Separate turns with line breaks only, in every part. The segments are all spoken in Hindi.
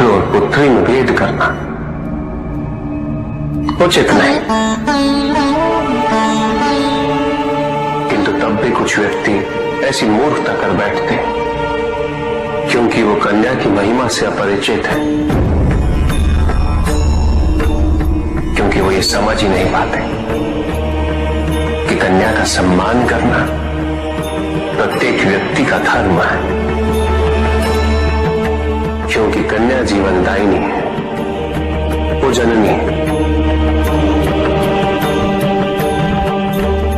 पुत्र और पुत्री में भेद करना उचित नहीं। किंतु तब भी कुछ व्यक्ति ऐसी मूर्खता कर बैठते क्योंकि वो कन्या की महिमा से अपरिचित है, क्योंकि वो ये समझ ही नहीं पाते कि कन्या का सम्मान करना प्रत्येक व्यक्ति का धर्म है, क्योंकि कन्या जीवनदायिनी है, वो जननी है।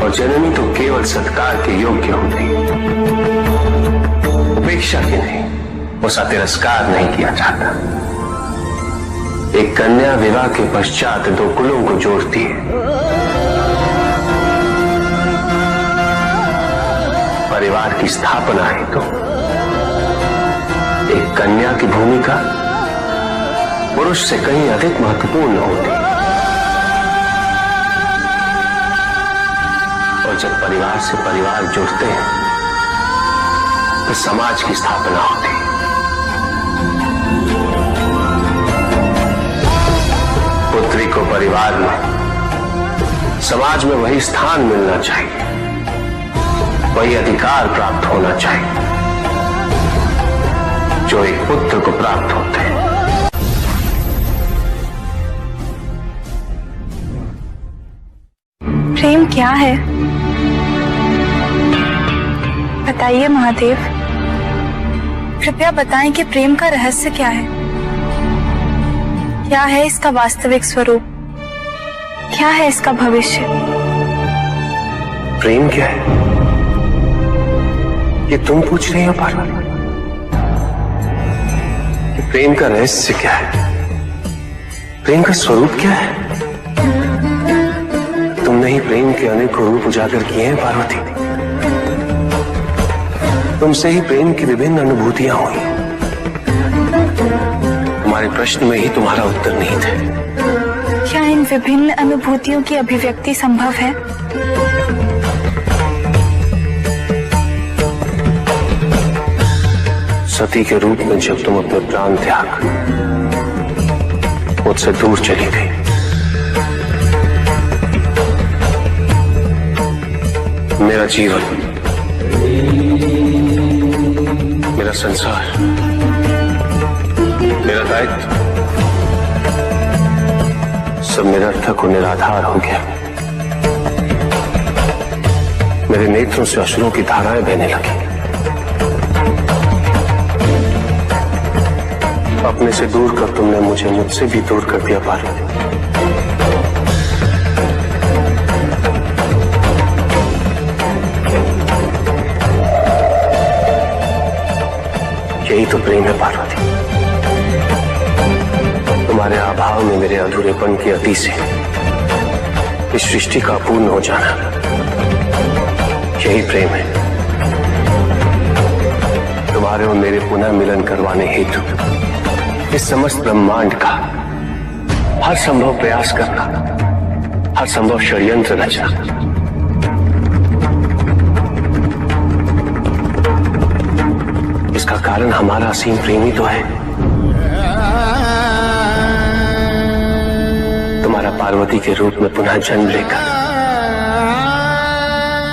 और जननी तो केवल सत्कार के योग्य होती है, उपेक्षा की नहीं, उसका तिरस्कार नहीं किया जाता। एक कन्या विवाह के पश्चात दो कुलों को जोड़ती है। परिवार की स्थापना है तो एक कन्या की भूमिका पुरुष से कहीं अधिक महत्वपूर्ण होती है। और जब परिवार से परिवार जुड़ते हैं तो समाज की स्थापना होती है। पुत्री को परिवार में, समाज में वही स्थान मिलना चाहिए, वही अधिकार प्राप्त होना चाहिए जो एक पुत्र को प्राप्त होते हैं।
प्रेम क्या है? बताइए महादेव, कृपया बताएं कि प्रेम का रहस्य क्या है? क्या है इसका वास्तविक स्वरूप? क्या है इसका भविष्य?
प्रेम क्या है ये तुम पूछ रही हो पार्वती? प्रेम का रहस्य क्या है? प्रेम का स्वरूप क्या है? तुमने ही प्रेम के अनेक रूप उजागर किए हैं पार्वती। तुमसे ही प्रेम की विभिन्न अनुभूतियां हुई। तुम्हारे प्रश्न में ही तुम्हारा उत्तर नहीं था।
क्या इन विभिन्न अनुभूतियों की अभिव्यक्ति संभव है?
सती के रूप में जब तुम अपने प्राण त्याग मुझसे दूर चली गई, मेरा जीवन, मेरा संसार, मेरा दायित्व सब निरर्थक और निराधार हो गया। मेरे नेत्रों से अश्रुओं की धाराएं बहने लगी। अपने से दूर कर तुमने मुझे मुझसे भी दूर कर दिया पार्वती। यही तो प्रेम है पार्वती। तुम्हारे अभाव में मेरे अधूरेपन की अति से इस सृष्टि का पूर्ण हो जाना, यही प्रेम है। तुम्हारे और मेरे पुनः मिलन करवाने हेतु इस समस्त ब्रह्मांड का हर संभव प्रयास करना, हर संभव षड्यंत्र रचना। इसका कारण हमारा असीम प्रेम ही तो है। तुम्हारा पार्वती के रूप में पुनः जन्म लेकर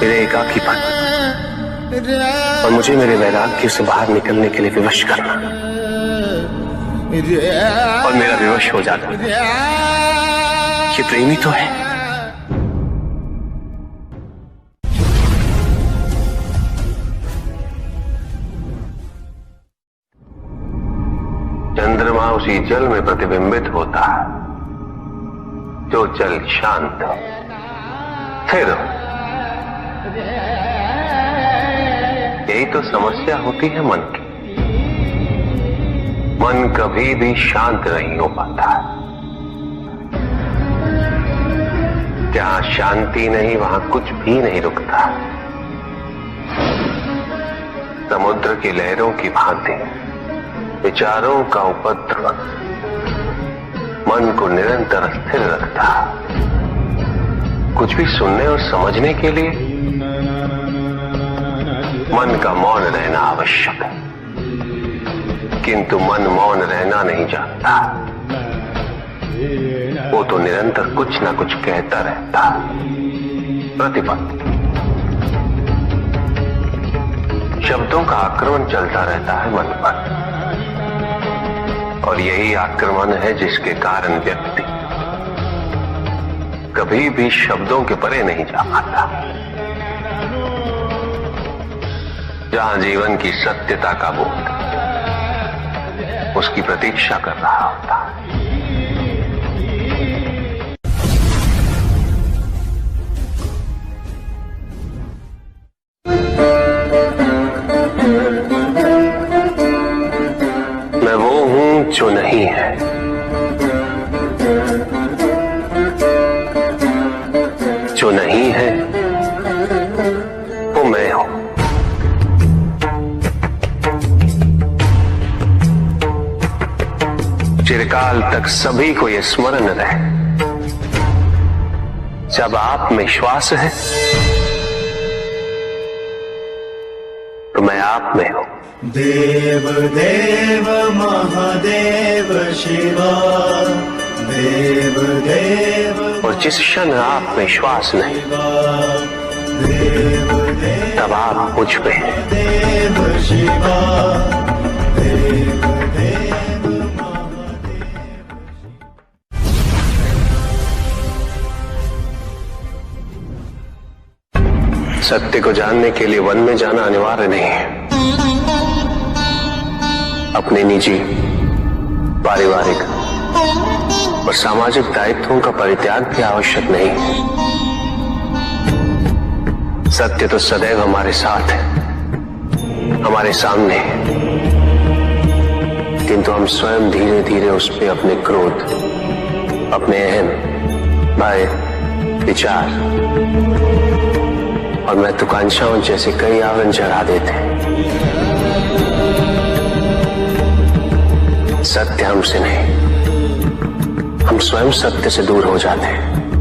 मेरे एकाकीपन और मुझे मेरे वैराग्य से बाहर निकलने के लिए विवश करना और मेरा विवश हो जाना, ये प्रेम ही तो है। चंद्रमा उसी जल में प्रतिबिंबित होता है जो जल शांत है, स्थिर। यही तो समस्या होती है मन की। मन कभी भी शांत नहीं हो पाता। जहां शांति नहीं वहां कुछ भी नहीं रुकता। समुद्र की लहरों की भांति विचारों का उपद्रव मन को निरंतर स्थिर रखता। कुछ भी सुनने और समझने के लिए मन का मौन रहना आवश्यक है। किंतु मन मौन रहना नहीं जानता। वो तो निरंतर कुछ ना कुछ कहता रहता। प्रतिपल शब्दों का आक्रमण चलता रहता है मन पर, और यही आक्रमण है जिसके कारण व्यक्ति कभी भी शब्दों के परे नहीं जा पाता। जहां जीवन की सत्यता का बोध उसकी प्रतीक्षा कर रहा होता है। मैं वो हूं जो नहीं है, जो नहीं है वो मैं हूं। चिरकाल तक सभी को यह स्मरण रहे, जब आप में श्वास है तो मैं आप में हूं।
देव देव महादेव शिवा, देव देव
और जिस क्षण आप में श्वास नहीं
देव देव
तब आप मुझ पे हैं।
देव शिवा, देव देव
सत्य को जानने के लिए वन में जाना अनिवार्य नहीं है। अपने निजी, पारिवारिक और सामाजिक दायित्वों का परित्याग भी आवश्यक नहीं है। सत्य तो सदैव हमारे साथ है, हमारे सामने है, किंतु हम स्वयं धीरे धीरे उस पे अपने क्रोध, अपने अहम, भय, विचार और महत्वाकांक्षाओं जैसे कई आवरण चढ़ा देते हैं। सत्य हमसे नहीं, हम स्वयं सत्य से दूर हो जाते हैं।